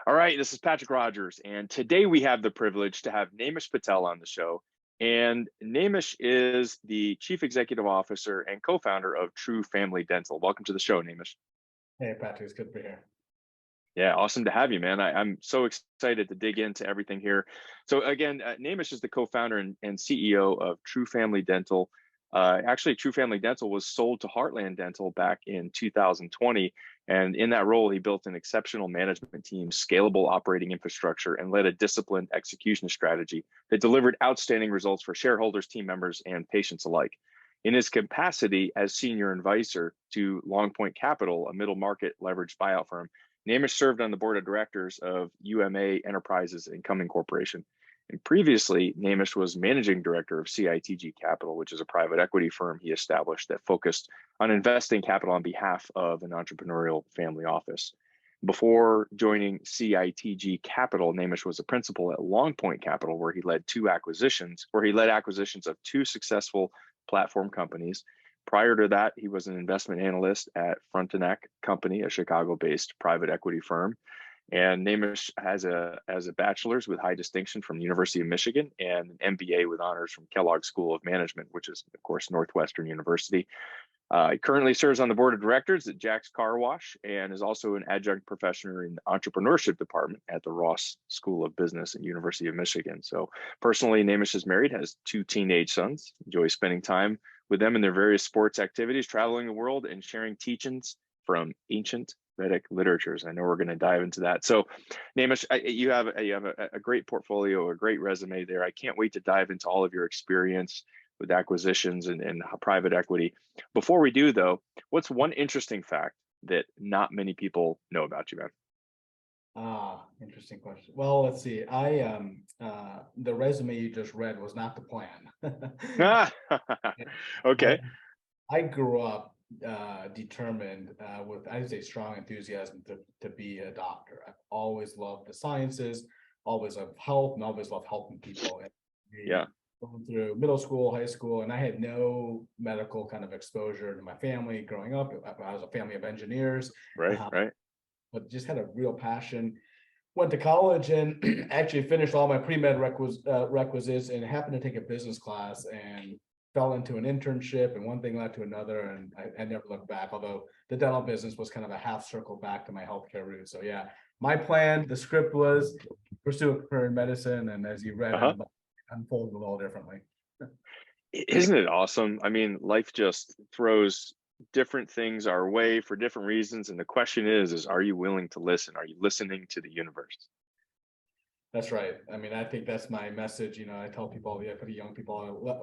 All right, this is Patrick Rogers, and today we have the privilege to have Naimish Patel on the show. And Naimish is the Chief Executive Officer and co-founder of True Family Dental. Welcome to the show, Naimish. Hey, Patrick, it's good to be here. Yeah, awesome to have you, man. I'm so excited to dig into everything here. So again, Naimish is the co-founder and CEO of True Family Dental. Actually, True Family Dental was sold to Heartland Dental back in 2020. And in that role, he built an exceptional management team, scalable operating infrastructure, and led a disciplined execution strategy that delivered outstanding results for shareholders, team members, and patients alike. In his capacity as senior advisor to Long Point Capital, a middle market leveraged buyout firm, Naimish served on the board of directors of UMA Enterprises and Cumming Corporation. And previously, Naimish was managing director of TRP Capital, which is a private equity firm he established that focused on investing capital on behalf of an entrepreneurial family office. Before joining TRP Capital, Naimish was a principal at Long Point Capital, where he led acquisitions of two successful platform companies. Prior to that, he was an investment analyst at Frontenac Company, a Chicago-based private equity firm. And Naimish has a bachelor's with high distinction from the University of Michigan and an MBA with honors from Kellogg School of Management, which is, of course, Northwestern University. He currently serves on the board of directors at Jack's Car Wash and is also an adjunct professor in the Entrepreneurship Department at the Ross School of Business at University of Michigan. So personally, Naimish is married, has two teenage sons, enjoys spending time with them in their various sports activities, traveling the world, and sharing teachings from ancient Vedic literatures. I know we're going to dive into that. So, Naimish, you have a great portfolio, a great resume there. I can't wait to dive into all of your experience with acquisitions and private equity. Before we do, though, what's one interesting fact that not many people know about you, man? Interesting question. Well, let's see. The resume you just read was not the plan. Okay. I grew up determined with, I'd say, strong enthusiasm to be a doctor. I've always loved the sciences, always loved health, and always loved helping people. Yeah. Going through middle school, high school, and I had no medical kind of exposure to my family growing up. I was a family of engineers. Right. But just had a real passion. Went to college and actually finished all my pre-med requisites and happened to take a business class and fell into an internship, and one thing led to another, and I never looked back, although the dental business was kind of a half circle back to my healthcare route. So yeah, my plan, the script was pursue a career in medicine, and as you read, unfolded a little differently. Isn't it awesome? I mean, life just throws different things our way for different reasons. And the question is are you willing to listen? Are you listening to the universe? That's right. I mean, I think that's my message. I tell people, pretty young people,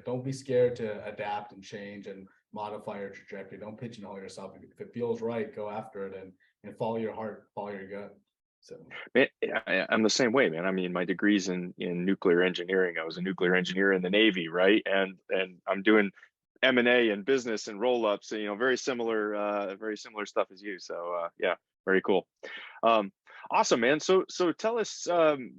don't be scared to adapt and change and modify your trajectory. Don't pigeonhole yourself. If it feels right, go after it and follow your heart, follow your gut. So, man, I'm the same way, man. I mean, my degree's in nuclear engineering. I was a nuclear engineer in the Navy, right? And I'm doing M&A and business and roll-ups, very similar stuff as you. So yeah, very cool. Awesome, man. So tell us,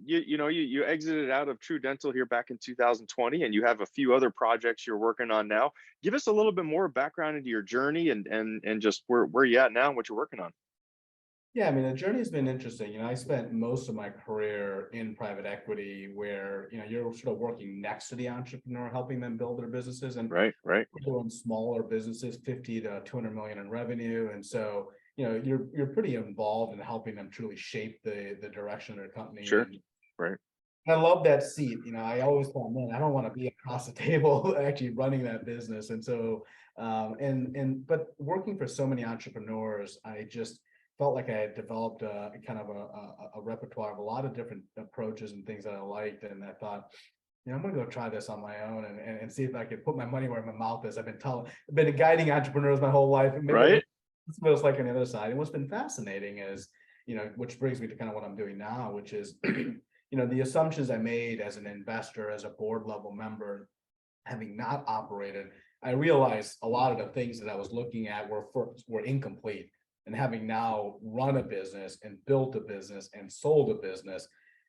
you exited out of True Dental here back in 2020, and you have a few other projects you're working on now. Give us a little bit more background into your journey and just where you at now and what you're working on. Yeah, I mean, the journey has been interesting. I spent most of my career in private equity where, you're sort of working next to the entrepreneur, helping them build their businesses, and right. doing smaller businesses, 50 to 200 million in revenue. And so, you're pretty involved in helping them truly shape the direction of their company. Sure. Right. I love that seat. I always thought, man, I don't want to be across the table actually running that business. And so, but working for so many entrepreneurs, I just felt like I had developed a kind of a repertoire of a lot of different approaches and things that I liked. And I thought, I'm going to go try this on my own and see if I could put my money where my mouth is. I've been guiding entrepreneurs my whole life. Right. That's what it's like on the other side. And what's been fascinating is, which brings me to kind of what I'm doing now, which is, the assumptions I made as an investor, as a board level member, having not operated, I realized a lot of the things that I was looking at were incomplete. And having now run a business and built a business and sold a business,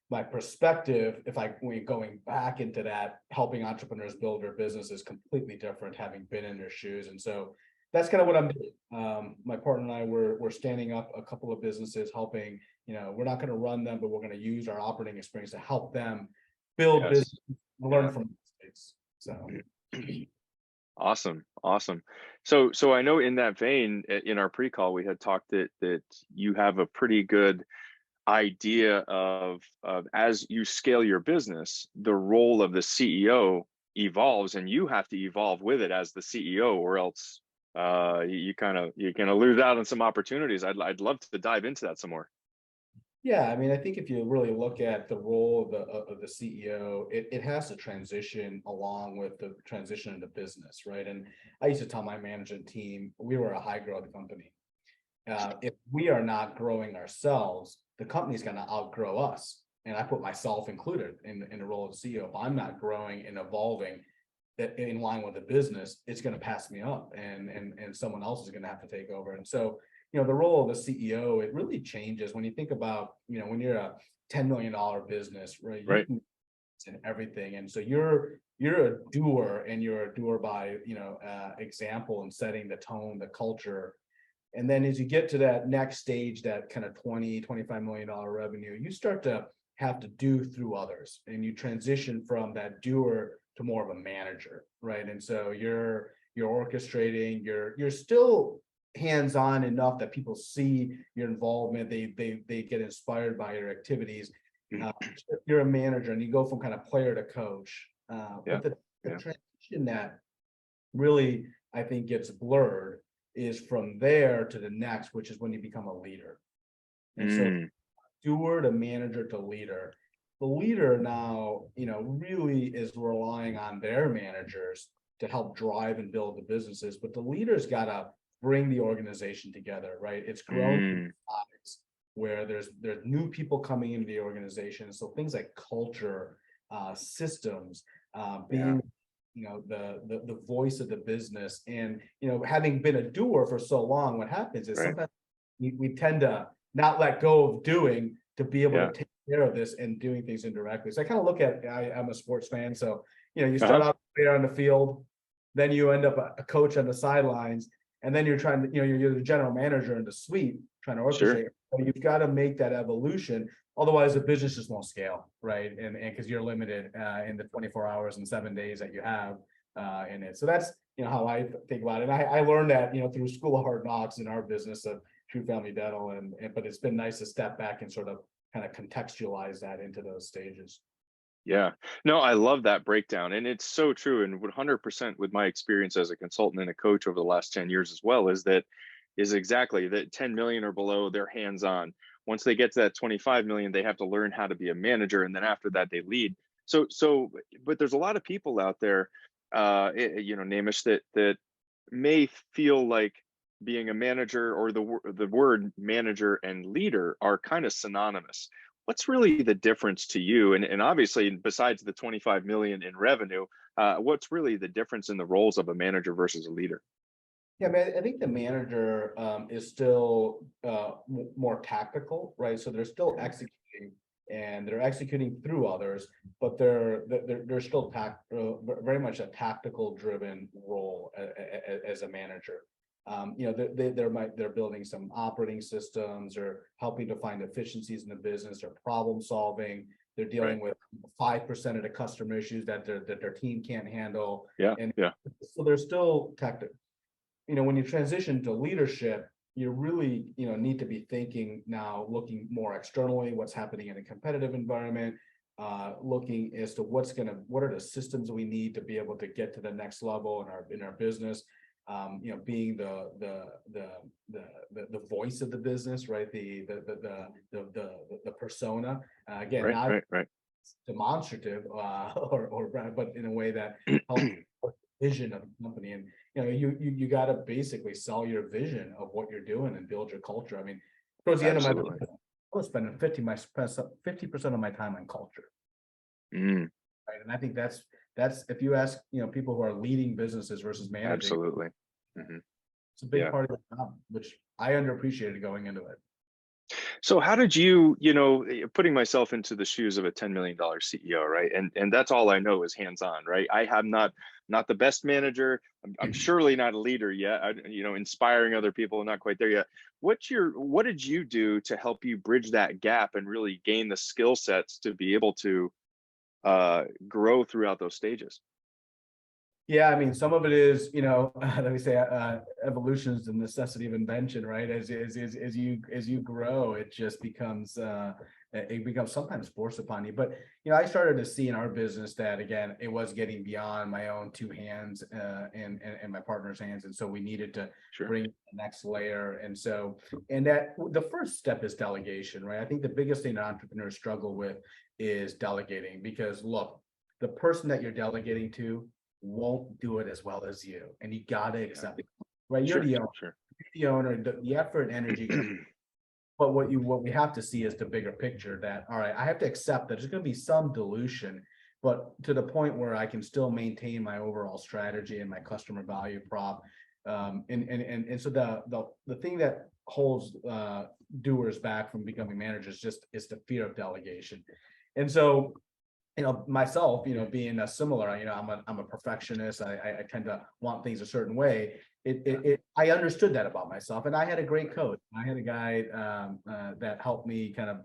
my perspective, going back into that, helping entrepreneurs build their business is completely different, having been in their shoes. And so that's kind of what I'm doing. my partner and I we're standing up a couple of businesses, helping, we're not going to run them, but we're going to use our operating experience to help them build Yes. business, learn from mistakes. So Awesome. Awesome. So I know in that vein, in our pre-call, we had talked that you have a pretty good idea of as you scale your business, the role of the CEO evolves, and you have to evolve with it as the CEO, or else you're gonna lose out on some opportunities. I'd love to dive into that some more. yeah, I mean, I think if you really look at the role of the CEO, it has to transition along with the transition into business, right? And I used to tell my management team, we were a high growth company. If we are not growing ourselves, the company's going to outgrow us. And I put myself included in the role of CEO. If I'm not growing and evolving in line with the business, it's going to pass me up, and someone else is going to have to take over. And so, the role of the CEO, it really changes when you think about, when you're a $10 million business, right? Right. And everything. And so you're a doer, and you're a doer by, example, and setting the tone, the culture. And then as you get to that next stage, that kind of $20-25 million revenue, you start to have to do through others, and you transition from that doer to more of a manager, right? And so you're orchestrating, you're still hands-on enough that people see your involvement, they get inspired by your activities. You're a manager, and you go from kind of player to coach. But the transition that really, I think, gets blurred is from there to the next, which is when you become a leader. And so doer to manager to leader. The leader now, really is relying on their managers to help drive and build the businesses, but the leader's got to bring the organization together, right? It's grown where there's new people coming into the organization. So things like culture, systems, being the voice of the business. And having been a doer for so long, what happens is sometimes we tend to not let go of doing to be able to take care of this and doing things indirectly. So I kind of look at, I'm a sports fan, so you start out there on the field, then you end up a coach on the sidelines, and then you're trying to, you're the general manager in the suite trying to orchestrate. So you've got to make that evolution. Otherwise, the business just won't scale, right? And because you're limited in the 24 hours and 7 days that you have in it. So that's how I think about it. And I learned that through School of Hard Knocks in our business of True Family Dental, but it's been nice to step back and sort of kind of contextualize that into those stages. Yeah, no, I love that breakdown, and it's so true. And 100% with my experience as a consultant and a coach over the last 10 years as well, is exactly that 10 million or below, they're hands-on. Once they get to that 25 million, they have to learn how to be a manager, and then after that, they lead. But there's a lot of people out there, Naimish, that may feel like being a manager, or the word manager and leader are kind of synonymous. What's really the difference to you? And obviously, besides the 25 million in revenue, what's really the difference in the roles of a manager versus a leader? Yeah, man, I think the manager is still more tactical, right? So they're still executing, and they're executing through others, but they're still very much a tactical driven role as a manager. They're building some operating systems, or helping to find efficiencies in the business, or problem solving. They're dealing with 5% of the customer issues that their team can't handle. So they're still tactical. When you transition to leadership, you really need to be thinking now, looking more externally, what's happening in a competitive environment, looking as to what are the systems we need to be able to get to the next level in our business. Being the voice of the business, right? The persona. Again, not demonstrative, but in a way that helps vision of the company. And you got to basically sell your vision of what you're doing and build your culture. I mean, towards the end of my life, I was spending 50% of my time on culture. Right. And I think that's if you ask people who are leading businesses versus managing, it's a big part of the job, which I underappreciated going into it. So how did you, putting myself into the shoes of a $10 million CEO, right? And that's all I know is hands-on, right? I have not the best manager. I'm surely not a leader yet. Inspiring other people, not quite there yet. What did you do to help you bridge that gap and really gain the skill sets to be able to grow throughout those stages? Yeah, I mean, some of it is, let me say, evolution is the necessity of invention, right? As you grow, it becomes sometimes forced upon you. But I started to see in our business that again, it was getting beyond my own two hands and my partner's hands, and so we needed to Sure. bring the next layer. And that the first step is delegation, right? I think the biggest thing that entrepreneurs struggle with is delegating, because look, the person that you're delegating to won't do it as well as you, and you got to accept it, right? You're Sure, the sure, owner, sure. the effort and energy gonna, but what we have to see is the bigger picture, that all right, I have to accept that there's going to be some dilution, but to the point where I can still maintain my overall strategy and my customer value prop. And so the thing that holds doers back from becoming managers is the fear of delegation. And so myself, being a similar, I'm a perfectionist. I tend to want things a certain way. I understood that about myself, and I had a great coach. I had a guy that helped me kind of,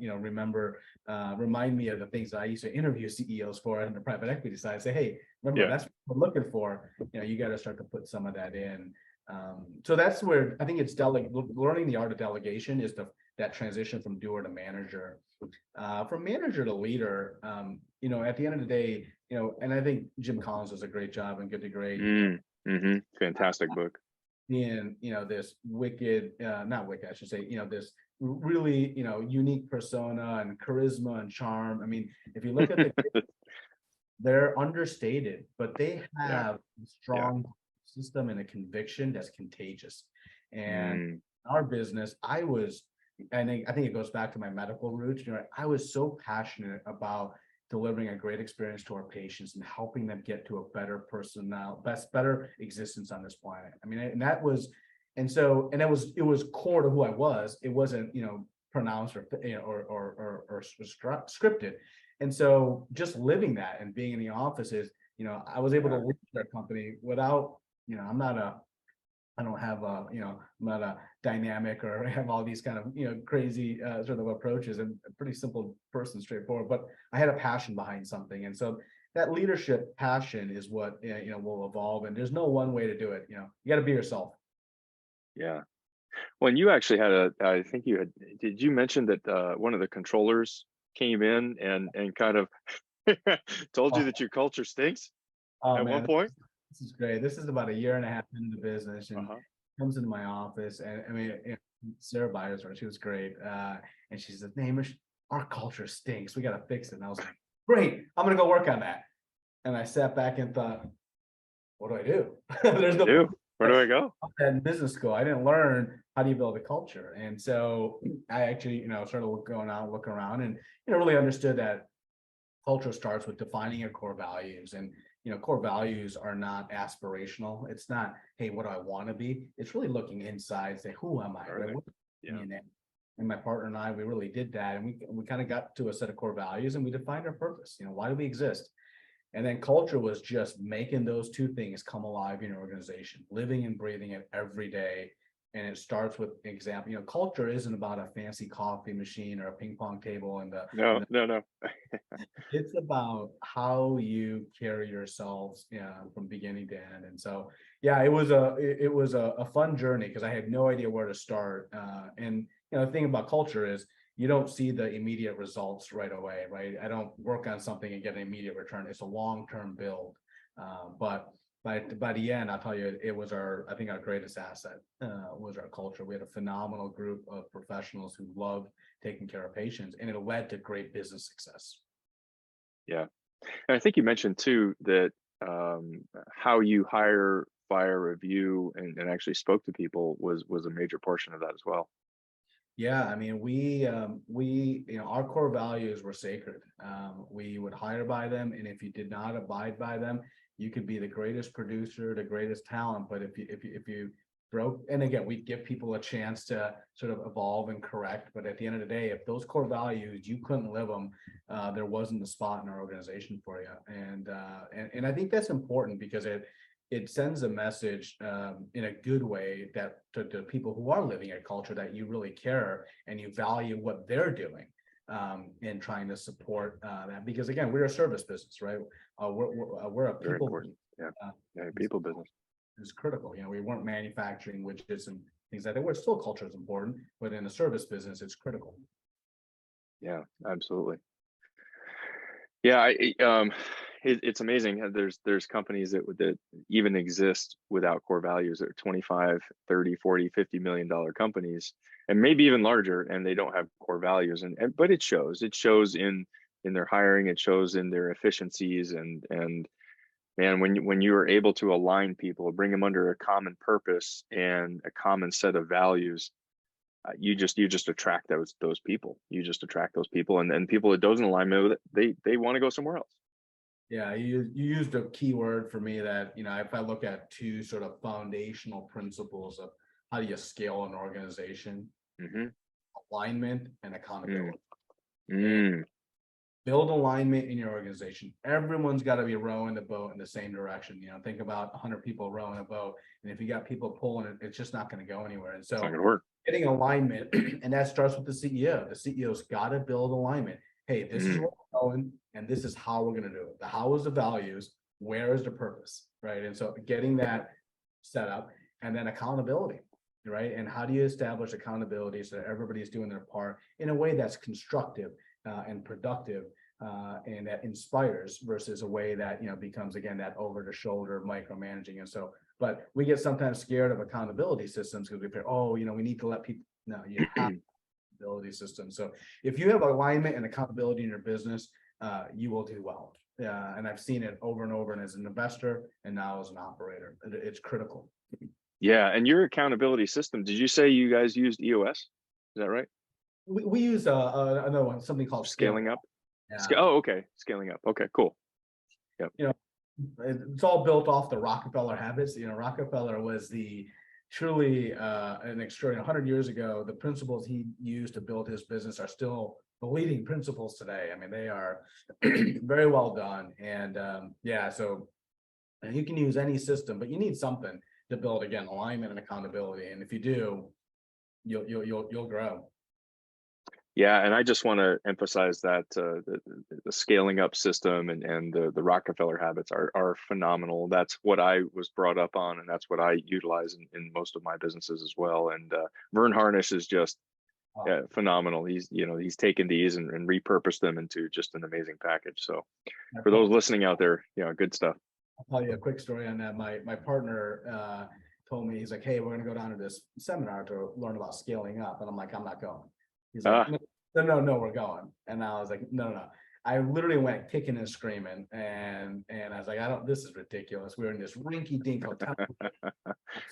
remind me of the things that I used to interview CEOs for in the private equity side. Say, hey, remember, Yeah. that's what we're looking for. You got to start to put some of that in. So that's where I think it's learning the art of delegation is that transition from doer to manager. From manager to leader, at the end of the day, and I think Jim Collins does a great job in Good to Great. Fantastic book. Being, this wicked, not wicked, I should say, this really, unique persona and charisma and charm. I mean, if you look at they're understated, but they Yeah. have a strong system and a conviction that's contagious. And Mm, our business, I think it goes back to my medical roots. I was so passionate about delivering a great experience to our patients and helping them get to a better better existence on this planet. I mean, and that was, and so, and it was core to who I was. It wasn't, pronounced or, or scripted. And so just living that and being in the offices, I was able to lead their company without, I don't have I'm not a dynamic or have all these kind of, crazy sort of approaches. I'm a pretty simple person, straightforward, but I had a passion behind something. And so that leadership passion is what, will evolve. And there's no one way to do it. You got to be yourself. yeah. When you actually had I think did you mention that one of the controllers came in and kind of told you Oh, that your culture stinks oh at one man, point? this is great. This is about a year and a half into the business, and Uh-huh. comes into my office, and I mean, Sarah Byers, she was great, and she said, "Naimish, our culture stinks. We got to fix it." And I was like, "Great, I'm gonna go work on that." And I sat back and thought, "What do I do?" What There's do I no do? Where do I go? in business school. I didn't learn how do you build a culture, and so I actually, started going out, looking around, and really understood that culture starts with defining your core values. And core values are not aspirational. It's not, hey, what do I want to be? It's really looking inside, say, who am I, Are right? they? What Yeah. and my partner and I, we really did that, and we kind of got to a set of core values, and we defined our purpose. Why do we exist? And then culture was just making those two things come alive in your organization, living and breathing it every day. And it starts with example. Culture isn't about a fancy coffee machine or a ping pong table and No, no, no. it's about how you carry yourselves, from beginning to end. And so, yeah, it was a fun journey, because I had no idea where to start. And the thing about culture is you don't see the immediate results right away, right? I don't work on something and get an immediate return. It's a long-term build. But by the end, I'll tell you, it was I think our greatest asset was our culture. We had a phenomenal group of professionals who loved taking care of patients, and it led to great business success. Yeah. And I think you mentioned too that how you hire, fire, review, and actually spoke to people was a major portion of that as well. Yeah, I mean, our core values were sacred. We would hire by them, and if you did not abide by them, you could be the greatest producer, the greatest talent, but if you broke. And again, we give people a chance to sort of evolve and correct. But at the end of the day, if those core values, you couldn't live them, there wasn't a spot in our organization for you. And I think that's important because it sends a message in a good way that to people who are living a culture that you really care and you value what they're doing, and trying to support that. Because again, we're a service business, right? We're a Very people important. Yeah. Yeah. business. People business. Is critical. We weren't manufacturing widgets and things like that. Where still culture is important, but in a service business, it's critical. Yeah, absolutely. Yeah, it's amazing. There's companies that even exist without core values. They're 25, 30, 40, 50 million dollar companies, and maybe even larger, and they don't have core values. And but it shows. It shows in their hiring. It shows in their efficiencies. And man, when you are able to align people, bring them under a common purpose and a common set of values, you just attract those people. You just attract those people, and people that doesn't align with it, they want to go somewhere else. Yeah, you used a key word for me that, if I look at two sort of foundational principles of how do you scale an organization, alignment and accountability. Build alignment in your organization. Everyone's got to be rowing the boat in the same direction. Think about 100 people rowing a boat, and if you got people pulling it, it's just not going to go anywhere. And so it's not going to work. Getting alignment, and that starts with the CEO. The CEO's got to build alignment. Hey, this is where we're going, and this is how we're going to do it. The how is the values, where is the purpose, right? And so getting that set up, and then accountability, right? And how do you establish accountability so that everybody's doing their part in a way that's constructive and productive, and that inspires, versus a way that becomes, again, that over the shoulder micromanaging. And so, but we get sometimes scared of accountability systems because we feel, we need to let people. No, you have accountability systems. So if you have alignment and accountability in your business, you will do well. And I've seen it over and over, and as an investor and now as an operator, it's critical. Yeah, and your accountability system, did you say you guys used EOS? Is that right? We use another one, something called Scaling Up. Yeah. Oh, okay. Scaling Up. Okay, cool. Yep. It's all built off the Rockefeller habits. Rockefeller was truly an extraordinary. 100 years ago, the principles he used to build his business are still the leading principles today. I mean, they are very well done. And so you can use any system, but you need something to build, again, alignment and accountability. And if you do, you'll grow. Yeah, and I just want to emphasize that the scaling up system and the Rockefeller habits are phenomenal. That's what I was brought up on, and that's what I utilize in most of my businesses as well. And Vern Harnish is just phenomenal. He's taken these and repurposed them into just an amazing package. So for those listening out there, good stuff. I'll tell you a quick story on that. My partner told me, he's like, hey, we're going to go down to this seminar to learn about scaling up. And I'm like, I'm not going. He's like, no, we're going. And I was like, no. I literally went kicking and screaming, and I was like, this is ridiculous. We were in this rinky dink hotel,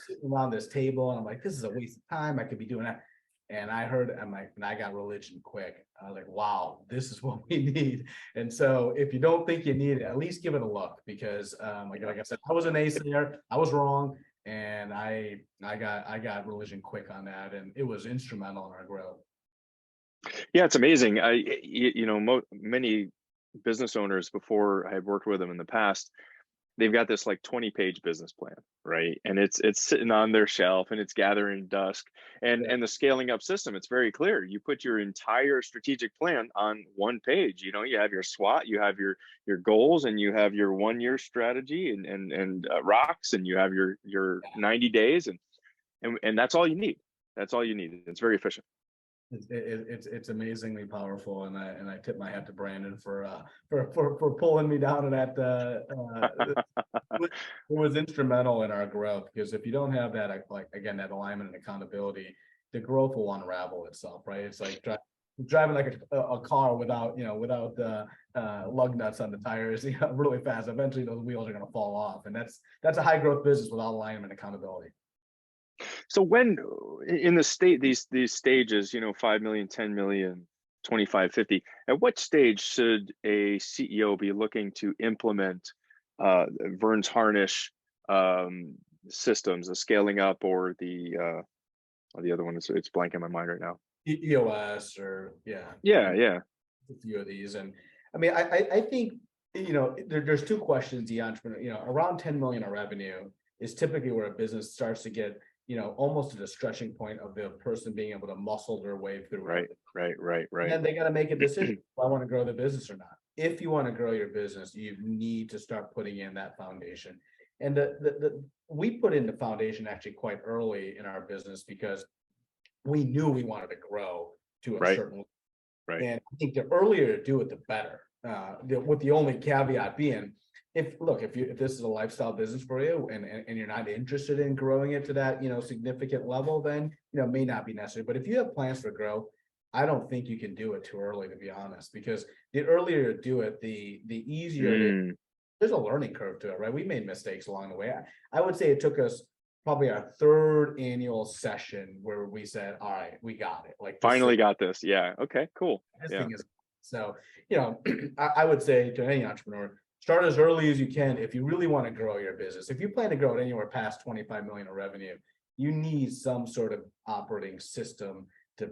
sitting around this table, and I'm like, this is a waste of time. I could be doing that. And I got religion quick. I was like, wow, this is what we need. And so if you don't think you need it, at least give it a look, because like I said, I was a naysayer. I was wrong. And I got religion quick on that, and it was instrumental in our growth. Yeah, it's amazing. Many business owners, before I had worked with them in the past, they've got this like 20-page business plan, right? And it's sitting on their shelf and it's gathering dust. And the scaling up system, it's very clear. You put your entire strategic plan on one page. You have your SWOT, you have your goals, and you have your 1-year strategy and rocks, and you have your 90 days, and that's all you need. That's all you need. It's very efficient. It's amazingly powerful, and I tip my hat to Brandon for pulling me down to that. It was instrumental in our growth, because if you don't have that, like, again, that alignment and accountability, the growth will unravel itself, right? It's like driving like a car without lug nuts on the tires, really fast. Eventually, those wheels are going to fall off, and that's a high growth business without alignment and accountability. So when in these stages, 5 million, 10 million, 25, 50, at what stage should a CEO be looking to implement Vern's Harnish systems, the scaling up or the other one is it's blank in my mind right now. EOS or yeah, Yeah, yeah, a few of these. And I mean, I think, there's two questions the entrepreneur, around 10 million of revenue is typically where a business starts to get, almost to the stretching point of the person being able to muscle their way through right, it. And right. then they got to make a decision if I want to grow the business or not. If you want to grow your business, you need to start putting in that foundation. And we put in the foundation actually quite early in our business because we knew we wanted to grow to a Right, certain. right. And I think the earlier to do it, the better. With the only caveat being, if this is a lifestyle business for you and you're not interested in growing it to that, significant level, then, it may not be necessary. But if you have plans for growth, I don't think you can do it too early, to be honest, because the earlier you do it, the easier it is. There's a learning curve to it, right? We made mistakes along the way. I would say it took us probably our third annual session where we said, all right, we got it. Like Finally got this. Yeah. Okay, cool. this Yeah. thing is so, I would say to any entrepreneur, start as early as you can if you really want to grow your business. If you plan to grow it anywhere past 25 million of revenue, you need some sort of operating system to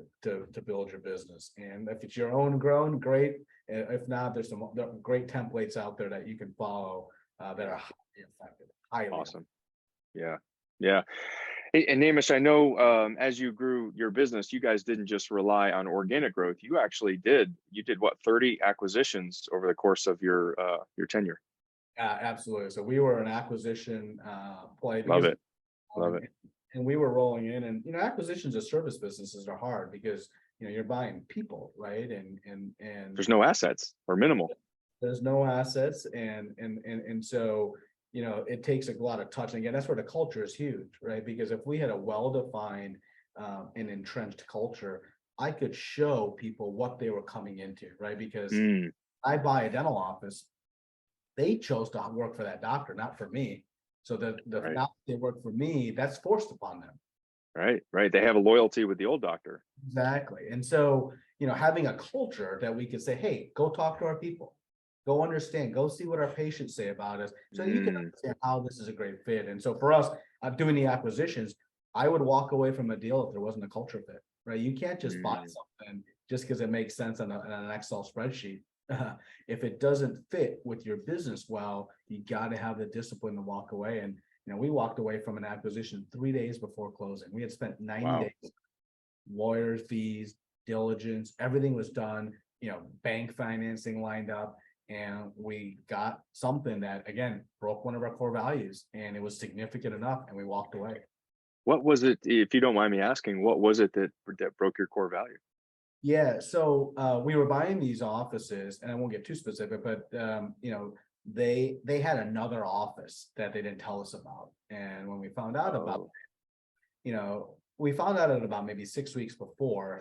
build your business. And if it's your own grown, great. If not, there are great templates out there that you can follow that are highly effective. Highly Awesome. Yeah. Yeah. Hey, and Naimish, I know as you grew your business, you guys didn't just rely on organic growth. You actually did what, 30 acquisitions over the course of your tenure. Absolutely. So we were an acquisition play Love because it. Love it. and we were rolling in, and acquisitions of service businesses are hard because you're buying people, right? And There's no assets or minimal. there's no assets, and so it takes a lot of touch. And again, that's where the culture is huge, right? Because if we had a well-defined and entrenched culture, I could show people what they were coming into, right? Because I buy a dental office, they chose to work for that doctor, not for me. So Right. now they work for me, that's forced upon them. Right. They have a loyalty with the old doctor. Exactly. And so, having a culture that we could say, hey, go talk to our people, go understand, go see what our patients say about us, so you can understand how this is a great fit. And so for us, doing the acquisitions, I would walk away from a deal if there wasn't a culture fit, right? You can't just buy something just because it makes sense on an Excel spreadsheet. If it doesn't fit with your business well, you got to have the discipline to walk away. And we walked away from an acquisition 3 days before closing. We had spent 90 days, lawyer fees, diligence, everything was done, bank financing lined up, and we got something that again broke one of our core values, and it was significant enough, and we walked away. What was it, if you don't mind me asking, what was it that broke your core value? Yeah, so we were buying these offices, and I won't get too specific, but they had another office that they didn't tell us about. And when we found out about it, we found out at about maybe 6 weeks before.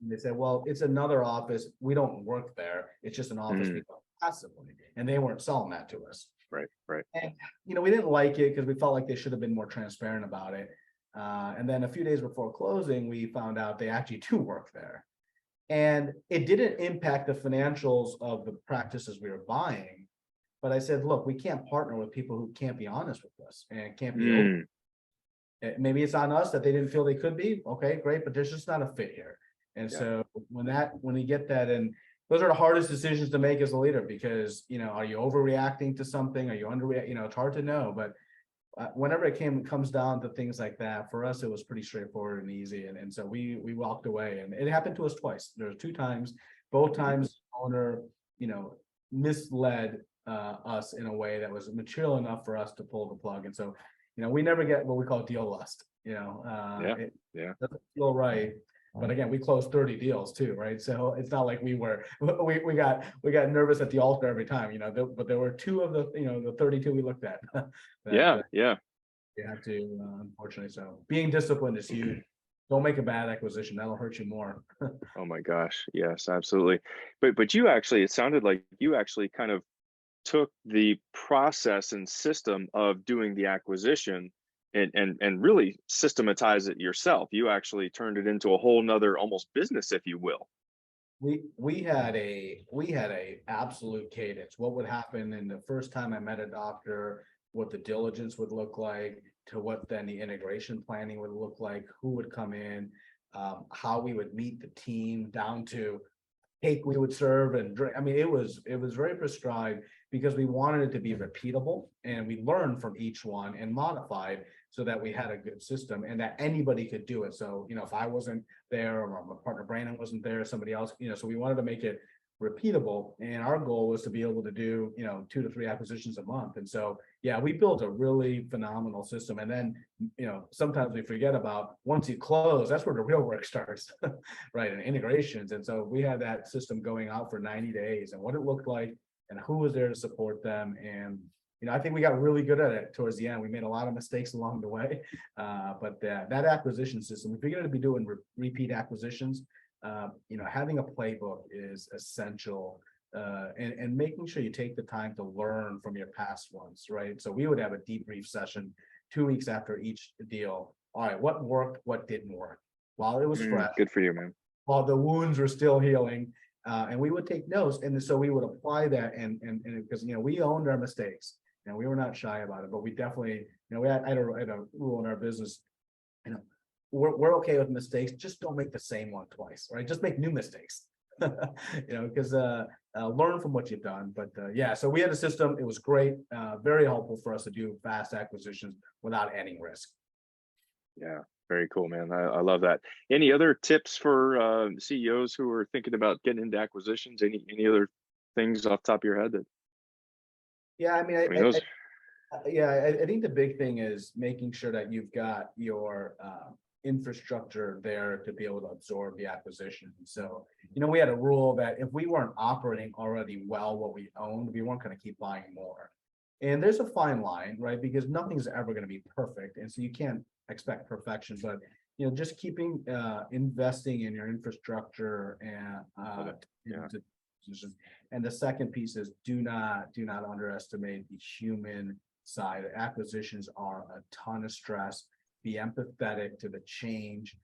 They said, well, it's another office. We don't work there. It's just an office we go passively. And they weren't selling that to us. Right. And we didn't like it because we felt like they should have been more transparent about it. And then a few days before closing, we found out they actually do work there. And it didn't impact the financials of the practices we were buying. But I said, look, we can't partner with people who can't be honest with us and can't be open. Maybe it's on us that they didn't feel they could be. Okay, great. But there's just not a fit here. And so when you get that, and those are the hardest decisions to make as a leader, because, are you overreacting to something? Are you underreacting? It's hard to know. But whenever it comes down to things like that, for us, it was pretty straightforward and easy. And so we walked away, and it happened to us twice. There were 2 times, both times the owner, misled us in a way that was material enough for us to pull the plug. And so, we never get what we call deal lust, it doesn't feel right. But again, we closed 30 deals too, right? So it's not like we got nervous at the altar every time, but there were 2 of the 32 we looked at. Yeah. You have to, unfortunately. So being disciplined is huge. Don't make a bad acquisition. That'll hurt you more. Oh my gosh. Yes, absolutely. But you actually, it sounded like you actually kind of took the process and system of doing the acquisition and really systematize it yourself. You actually turned it into a whole nother almost business, if you will. We had a absolute cadence. What would happen in the first time I met a doctor, what the diligence would look like, to what then the integration planning would look like, who would come in, how we would meet the team, down to cake we would serve and drink. I mean, it was very prescribed because we wanted it to be repeatable, and we learned from each one and modified so that we had a good system and that anybody could do it. So, if I wasn't there, or my partner Brandon wasn't there, somebody else, so we wanted to make it repeatable. And our goal was to be able to do, 2 to 3 acquisitions a month. And so, yeah, we built a really phenomenal system. And then, sometimes we forget about, once you close, that's where the real work starts, right? And integrations. And so we had that system going out for 90 days and what it looked like and who was there to support them. And, I think we got really good at it towards the end. We made a lot of mistakes along the way, but that acquisition system, if you're going to be doing repeat acquisitions, having a playbook is essential, and making sure you take the time to learn from your past ones, right? So we would have a debrief session 2 weeks after each deal. All right, what worked, what didn't work while it was fresh, Good for you, man. while the wounds were still healing, and we would take notes, and so we would apply that, and because we owned our mistakes and we were not shy about it, but we definitely, I had a rule in our business, we're okay with mistakes, just don't make the same one twice, right? Just make new mistakes, because learn from what you've done. But yeah, so we had a system, it was great, very helpful for us to do fast acquisitions without any risk. Yeah, very cool, man. I love that. Any other tips for CEOs who are thinking about getting into acquisitions? Any other things off the top of your head that? Yeah, I mean, I mean, those. I think the big thing is making sure that you've got your infrastructure there to be able to absorb the acquisition. So, we had a rule that if we weren't operating already well what we owned, we weren't going to keep buying more. And there's a fine line, right? Because nothing's ever going to be perfect, and so you can't expect perfection. But just keeping investing in your infrastructure and and the second piece is do not underestimate the human side. Acquisitions are a ton of stress. Be empathetic to the change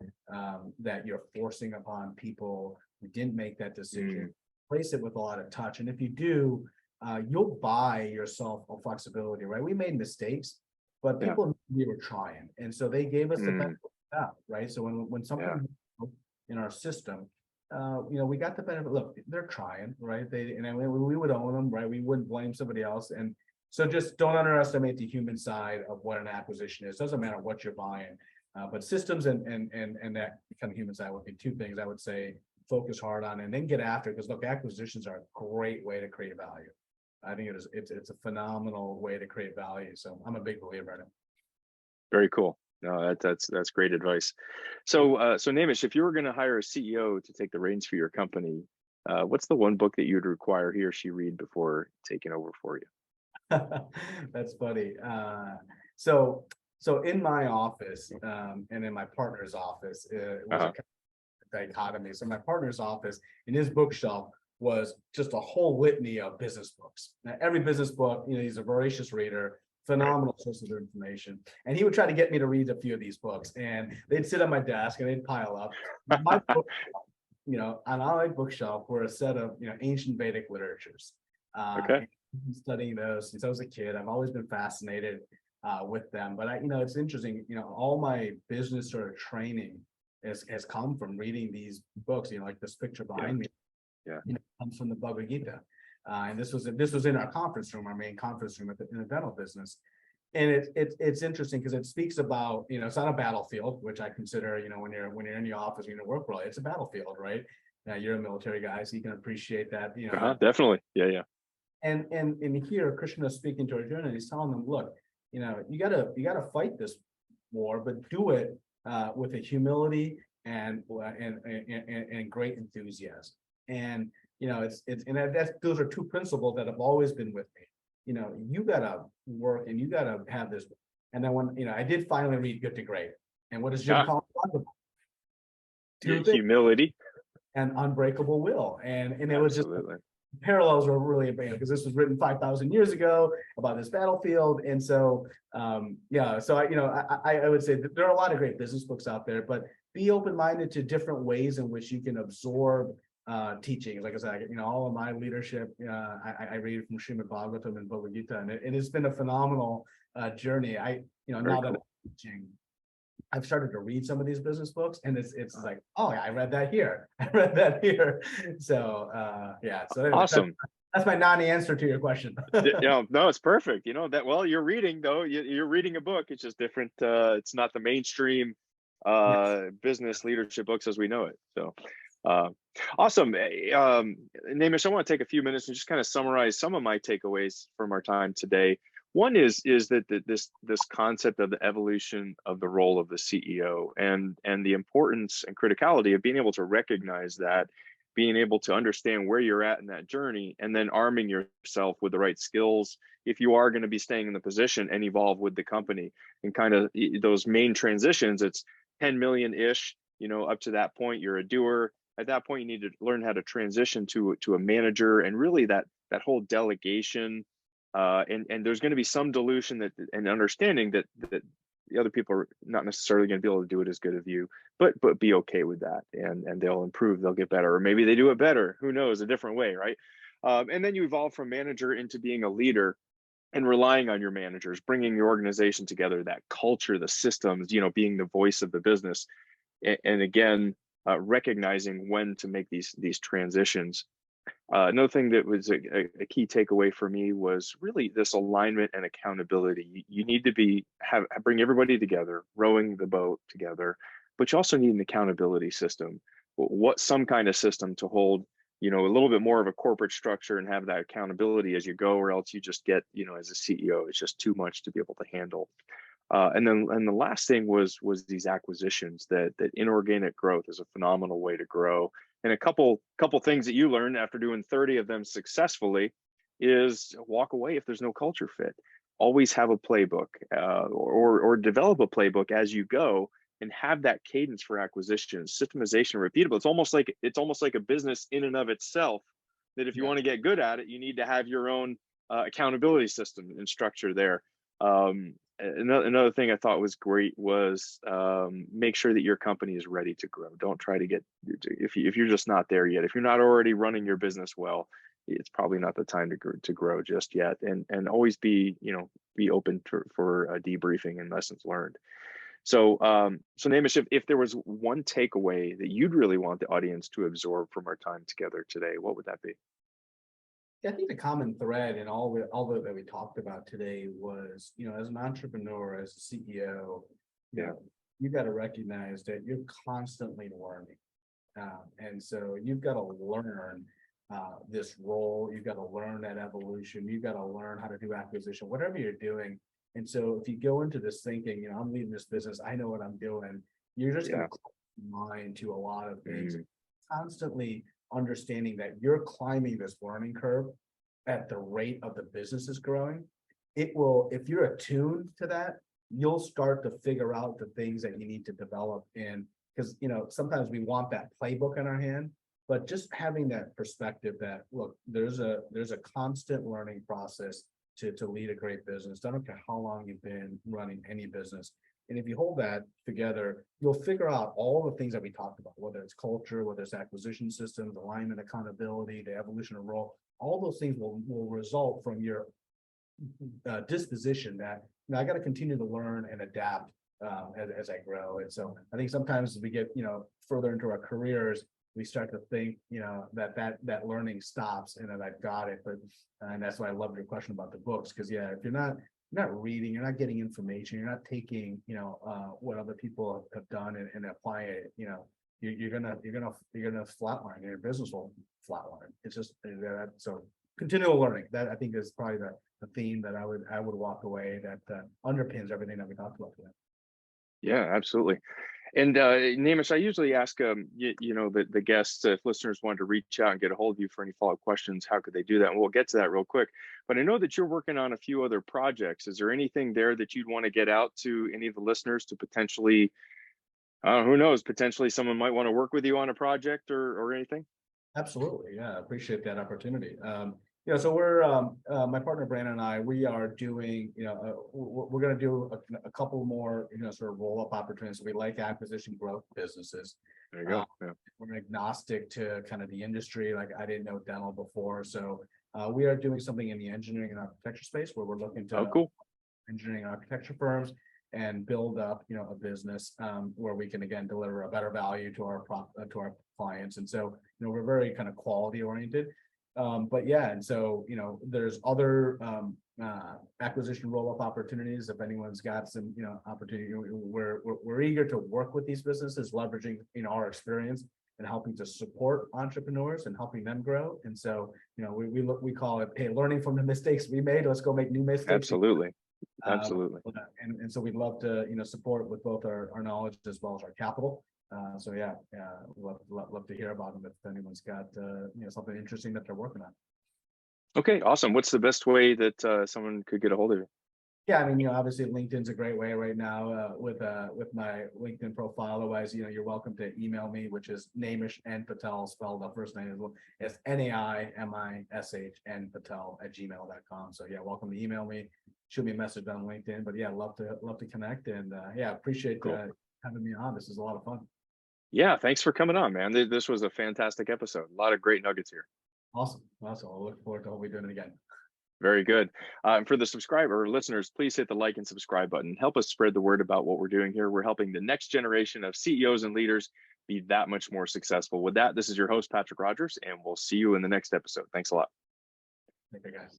that you're forcing upon people who didn't make that decision. Place it with a lot of touch, and if you do, you'll buy yourself a flexibility, right? We made mistakes, but people knew we were trying, and so they gave us the benefit of that, right? So when something in our system, we got the benefit. Look, they're trying, right? We would own them, right? We wouldn't blame somebody else. And so just don't underestimate the human side of what an acquisition is. Doesn't matter what you're buying, but systems and that kind of human side would be two things I would say focus hard on, and then get after. Because look, acquisitions are a great way to create value. I think it's a phenomenal way to create value. So I'm a big believer in it. Very cool. No, that's great advice. So Naimish, if you were going to hire a CEO to take the reins for your company, what's the one book that you'd require he or she read before taking over for you? That's funny. So in my office, and in my partner's office, it was a dichotomy. So my partner's office, in his bookshelf, was just a whole litany of business books. Now, every business book, he's a voracious reader, phenomenal sources of information. And he would try to get me to read a few of these books, and they'd sit on my desk and they'd pile up. My book, on my bookshelf were a set of, ancient Vedic literatures. Studying those since I was a kid. I've always been fascinated with them. But it's interesting, all my business sort of training has come from reading these books, like this picture behind me. Comes from the Bhagavad Gita. And this was in our conference room, our main conference room in the dental business. And it's interesting because it speaks about, it's not a battlefield, which I consider, when you're in your office, in your work world, it's a battlefield, right? Now you're a military guy, so you can appreciate that, Definitely. Yeah. And here Krishna is speaking to Arjuna, and he's telling them, look, you gotta fight this war, but do it with a humility and great enthusiasm. And those are two principles that have always been with me. You gotta work and you gotta have this. And then when I did finally read Good to Great, and what does Jim Collins talk about? Humility and unbreakable will, and it was just parallels were really because this was written 5,000 years ago about this battlefield. And so so I would say that there are a lot of great business books out there, but be open-minded to different ways in which you can absorb teachings. Like I said, all of my leadership, I read from Srimad Bhagavatam and Bhagavad Gita, and it's been a phenomenal journey. Now that teaching, I've started to read some of these business books, and it's like, oh, yeah, I read that here. I read that here. So yeah. So anyway, Awesome. that's my non-answer to your question. No, it's perfect. That, well, you're reading though. You're reading a book. It's just different. It's not the mainstream Yes. business leadership books as we know it. So uh, awesome. Naimish, I want to take a few minutes and just kind of summarize some of my takeaways from our time today. One is that this concept of the evolution of the role of the CEO and the importance and criticality of being able to recognize that, being able to understand where you're at in that journey, and then arming yourself with the right skills if you are going to be staying in the position and evolve with the company. And kind of those main transitions, it's 10 million ish, up to that point, you're a doer. At that point, you need to learn how to transition to a manager, and really that whole delegation. And there's going to be some dilution and understanding that the other people are not necessarily going to be able to do it as good as you, but be okay with that, and they'll improve, they'll get better, or maybe they do it better. Who knows? A different way, right? And then you evolve from manager into being a leader, and relying on your managers, bringing your organization together, that culture, the systems, being the voice of the business, and again, recognizing when to make these transitions. Another thing that was a key takeaway for me was really this alignment and accountability. You need to bring everybody together, rowing the boat together, but you also need an accountability system. Some kind of system to hold, a little bit more of a corporate structure and have that accountability as you go, or else you just get, as a CEO, it's just too much to be able to handle. And the last thing was these acquisitions. That inorganic growth is a phenomenal way to grow. And a couple things that you learned after doing 30 of them successfully is walk away if there's no culture fit. Always have a playbook, or develop a playbook as you go, and have that cadence for acquisitions, systemization, repeatable. It's almost like a business in and of itself. That if you Yeah. want to get good at it, you need to have your own accountability system and structure there. Another thing I thought was great was make sure that your company is ready to grow. Don't try to get, if you're just not there yet. If you're not already running your business well, it's probably not the time to grow just yet. And always be open for a debriefing and lessons learned. So Naimish, if there was one takeaway that you'd really want the audience to absorb from our time together today, what would that be? I think the common thread in all that we talked about today was, as an entrepreneur, as a CEO, Yeah. You got to recognize that you're constantly learning. And so you've got to learn this role. You've got to learn that evolution. You've got to learn how to do acquisition, whatever you're doing. And so if you go into this thinking, I'm leading this business, I know what I'm doing, you're just going to close your mind to a lot of things. Constantly understanding that you're climbing this learning curve at the rate of the business is growing. It will, if you're attuned to that, you'll start to figure out the things that you need to develop in, because sometimes we want that playbook in our hand, but just having that perspective that, look, there's a constant learning process to lead a great business. I don't care how long you've been running any business. And if you hold that together, you'll figure out all the things that we talked about, whether it's culture, whether it's acquisition systems, alignment, accountability, the evolution of role. All those things will result from your disposition that I got to continue to learn and adapt as I grow. And so I think sometimes as we get further into our careers, we start to think that learning stops and that I've got it. But and that's why I love your question about the books, because if you're not reading, you're not getting information, you're not taking what other people have done and applying it, you're gonna flatline, your business will flatline. It's just that. So continual learning, that I think is probably the theme that I would walk away that underpins everything that we talked about today. Yeah, absolutely. And Naimish, I usually ask the guests, if listeners wanted to reach out and get a hold of you for any follow-up questions, how could they do that? And we'll get to that real quick. But I know that you're working on a few other projects. Is there anything there that you'd want to get out to any of the listeners to potentially, who knows, potentially someone might want to work with you on a project or anything? Absolutely, yeah, I appreciate that opportunity. So we're my partner Brandon and I, we are doing, we're going to do a couple more, sort of roll-up opportunities. We like acquisition growth businesses. There you go. Yeah. We're agnostic to kind of the industry. Like I didn't know dental before, so we are doing something in the engineering and architecture space where we're looking to Cool. engineering and architecture firms. and build up, a business where we can again deliver a better value to our clients. And so, we're very kind of quality oriented. But yeah, and so, there's other acquisition roll-up opportunities. If anyone's got some, opportunity, we're eager to work with these businesses, leveraging, our experience and helping to support entrepreneurs and helping them grow. And so, we call it, hey, learning from the mistakes we made. Let's go make new mistakes. Absolutely. Absolutely. And so we'd love to, support with both our knowledge as well as our capital. So yeah, love to hear about them if anyone's got something interesting that they're working on. Okay, awesome. What's the best way that someone could get a hold of you? Yeah, I mean, obviously LinkedIn's a great way right now with my LinkedIn profile. Otherwise, you're welcome to email me, which is Naimish and Patel, spelled the first name as well. It's NAIMISH Patel @gmail.com. So yeah, welcome to email me, shoot me a message on LinkedIn. But yeah, love to connect, and appreciate having me on. This is a lot of fun. Yeah, thanks for coming on, man. This was a fantastic episode. A lot of great nuggets here. Awesome. I'll look forward to hopefully doing it again. Very good. And for the subscriber listeners, please hit the like and subscribe button. Help us spread the word about what we're doing here. We're helping the next generation of CEOs and leaders be that much more successful. With that, this is your host, Patrick Rogers, and we'll see you in the next episode. Thanks a lot. Thank you, guys.